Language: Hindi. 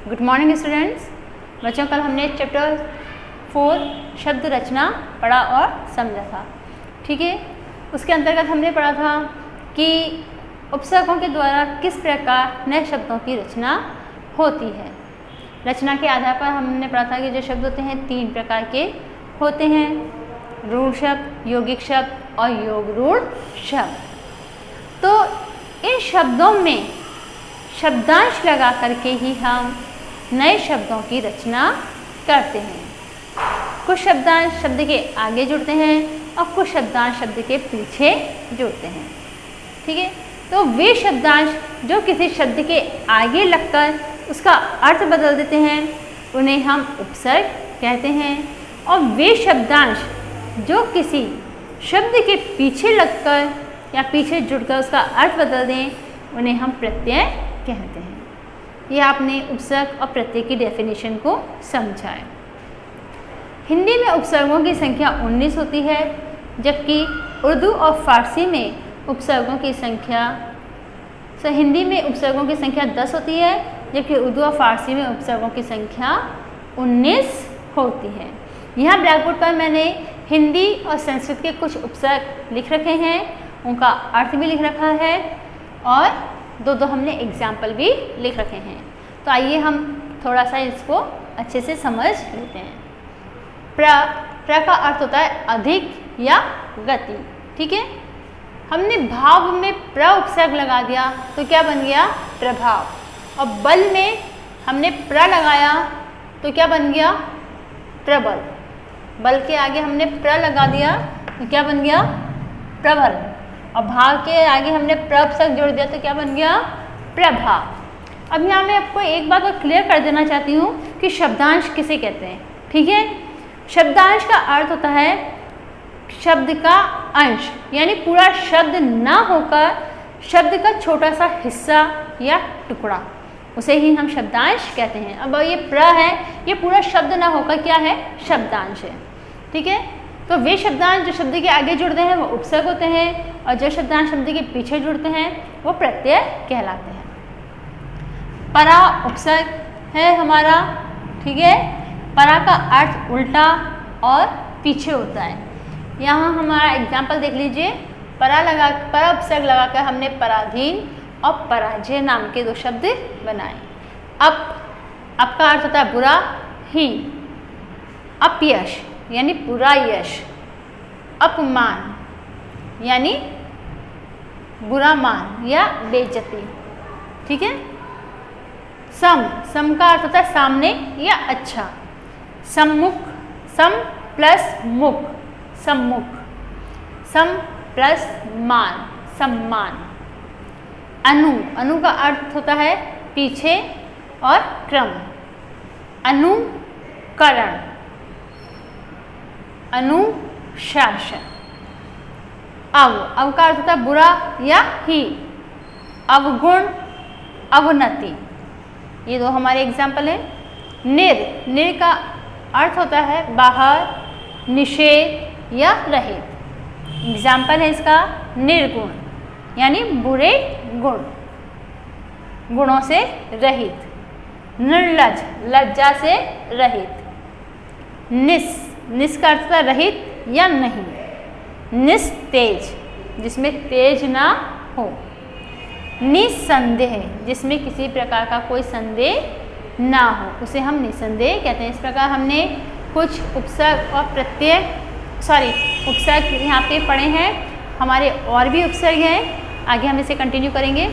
Good morning students. बच्चों, कल हमने चैप्टर 4 शब्द रचना पढ़ा और समझा था। ठीक है, उसके अंतर्गत हमने पढ़ा था कि उपसर्गों के द्वारा किस प्रकार नए शब्दों की रचना होती है। रचना के आधार पर हमने पढ़ा था कि जो शब्द होते हैं 3 प्रकार के होते हैं, रूढ़ शब्द, यौगिक शब्द और योग रूढ़ शब्द। तो इन शब्दों में शब्दांश लगा करके ही हम नए शब्दों की रचना करते हैं। कुछ शब्दांश शब्द के आगे जुड़ते हैं और कुछ शब्दांश शब्द के पीछे जुड़ते हैं। ठीक है, तो वे शब्दांश जो किसी शब्द के आगे लगकर उसका अर्थ बदल देते हैं उन्हें हम उपसर्ग कहते हैं, और वे शब्दांश जो किसी शब्द के पीछे लगकर या पीछे जुड़कर उसका अर्थ बदल दें उन्हें हम प्रत्यय कहते हैं। ये आपने उपसर्ग और प्रत्यय की डेफिनेशन को समझा है। हिंदी में उपसर्गों की संख्या 19 होती है, जबकि उर्दू और फारसी में उपसर्गों की संख्या हिंदी में उपसर्गों की संख्या 10 होती है, जबकि उर्दू और फारसी में उपसर्गों की संख्या 19 होती है। यहाँ ब्लैक बोर्ड पर मैंने हिंदी और संस्कृत के कुछ उपसर्ग लिख रखे हैं, उनका अर्थ भी लिख रखा है और दो हमने एग्जाम्पल भी लिख रखे हैं। तो आइए हम थोड़ा सा इसको अच्छे से समझ लेते हैं। प्र का अर्थ होता है अधिक या गति। ठीक है, हमने भाव में प्र उपसर्ग लगा दिया तो क्या बन गया? प्रभाव। और बल में हमने प्र लगाया तो क्या बन गया? प्रबल। बल के आगे हमने प्र लगा दिया तो क्या बन गया? प्रबल। और भाव के आगे हमने प्र उपसर्ग जोड़ दिया तो क्या बन गया? प्रभाव। अब यहाँ मैं आपको एक बात और क्लियर कर देना चाहती हूँ कि शब्दांश किसे कहते हैं। ठीक है, शब्दांश का अर्थ होता है शब्द का अंश, यानी पूरा शब्द ना होकर शब्द का छोटा सा हिस्सा या टुकड़ा, उसे ही हम शब्दांश कहते हैं। अब ये प्र है, ये पूरा शब्द ना होकर क्या है? शब्दांश है। ठीक है, तो वे शब्दांश जो शब्द के आगे जुड़ते हैं वो उपसर्ग होते हैं, और जो शब्दांश शब्द के पीछे जुड़ते हैं वो प्रत्यय कहलाते हैं। परा उपसर्ग है हमारा। ठीक है, परा का अर्थ उल्टा और पीछे होता है। यहाँ हमारा एग्जाम्पल देख लीजिए। परा उपसर्ग लगाकर हमने पराधीन और पराजय नाम के 2 शब्द बनाए। अब आपका अर्थ होता है बुरा हीन, अपयश यानी बुरा यश, अपमान यानी बुरा मान या बेइज्जती। ठीक है, सम का अर्थ होता है सामने या अच्छा, सम्मुख, सम प्लस मुख, सम्मुख, सम प्लस मान, सम्मान। अनु का अर्थ होता है पीछे और क्रम, अनुकरण, अनुशासन। अव का अर्थ होता है बुरा या ही, अवगुण, अवनति। ये 2 हमारे एग्जाम्पल हैं। निर का अर्थ होता है बाहर, निषेध या रहित। एग्जाम्पल है इसका निर्गुण, यानी बुरे गुण, गुणों से रहित। निर्लज, लज्जा से रहित। निस का अर्थ है रहित या नहीं। निस्तेज, जिसमें तेज ना हो। निसंदेह, जिसमें किसी प्रकार का कोई संदेह ना हो, उसे हम निसंदेह कहते हैं। इस प्रकार हमने कुछ उपसर्ग और उपसर्ग यहाँ पे पढ़े हैं। हमारे और भी उपसर्ग हैं, आगे हम इसे कंटिन्यू करेंगे।